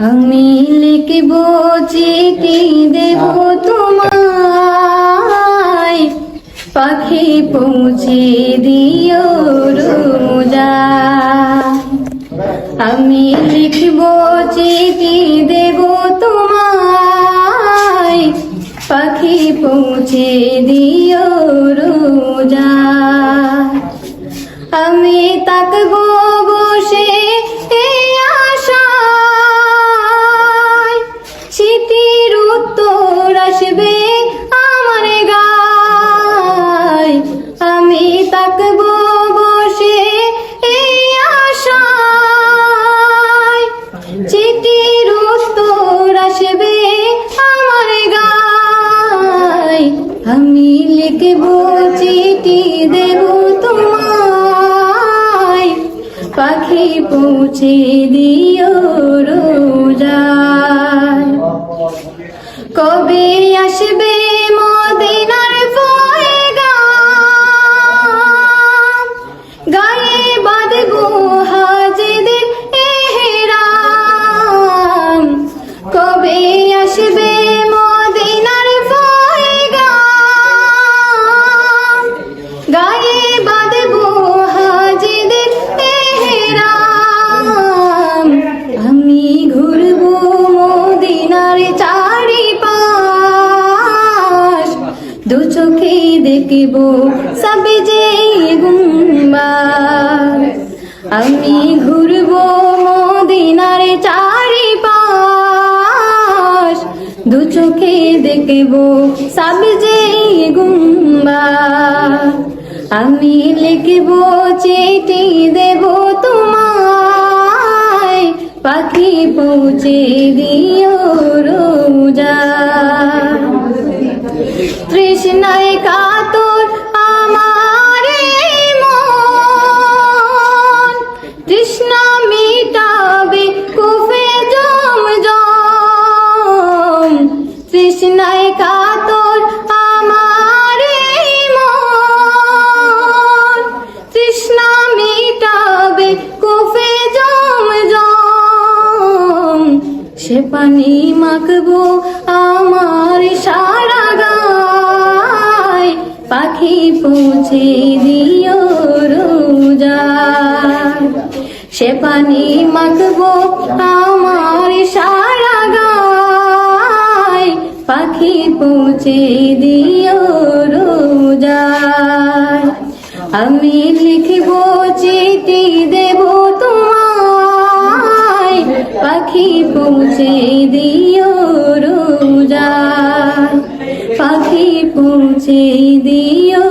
আমি লিখব চিঠি দেব তোমায়, পাখি পৌঁছে দিও রোজায়। আমি লিখব চিঠি দেব তোমায়, পাখি পৌঁছে দিও রোজায়। আমি তাকব বসে এই আশায়, চিঠির উত্তর আসবে আমার গায়। আমি তাকব বসে এই আশায়, চিঠির উত্তর আসবে আমার গায়। আমি লিখব চিঠি দেব তোমায়, পাখি পৌঁছে দিও রোজায়। কবে আসবে মদিনার পয়গাম, গায়ে বাঁধবো হাজিদের এহরাম। কবে আসবে মদিনার পয়গাম, গায়ে বাঁধবো হাজিদের এহরাম। আমি ঘুরবো মদিনার চারিপাশ, দু চোখে দেখব সবজে গুম্বাদ। আমি ঘুরবো মদিনার চারিপাশ, দু চোখে দেখব সবজে গুম্বাদ। আমি লিখব চিঠি দেব তোমায়, পাখি পৌঁছে দিও রোজায়। তৃষ্ণায় কাতর আমার এই মন, তৃষ্ণা মিটাবে কুফে জমজম। তৃষ্ণায় কাতর আমার এই মন, তৃষ্ণা মিটাবে কুফে জমজম। সে পানি মাখবো আমার সারা গায়, পাখি পৌঁছে দিও রোজায়। সে পানি মাখবো আমার সারা গায়, পাখি পৌঁছে দিও রোজায়। আমি লিখব চিঠি দেব তোমায়, পাখি পৌঁছে দিও রোজায়। পাখি পৌঁছে দিও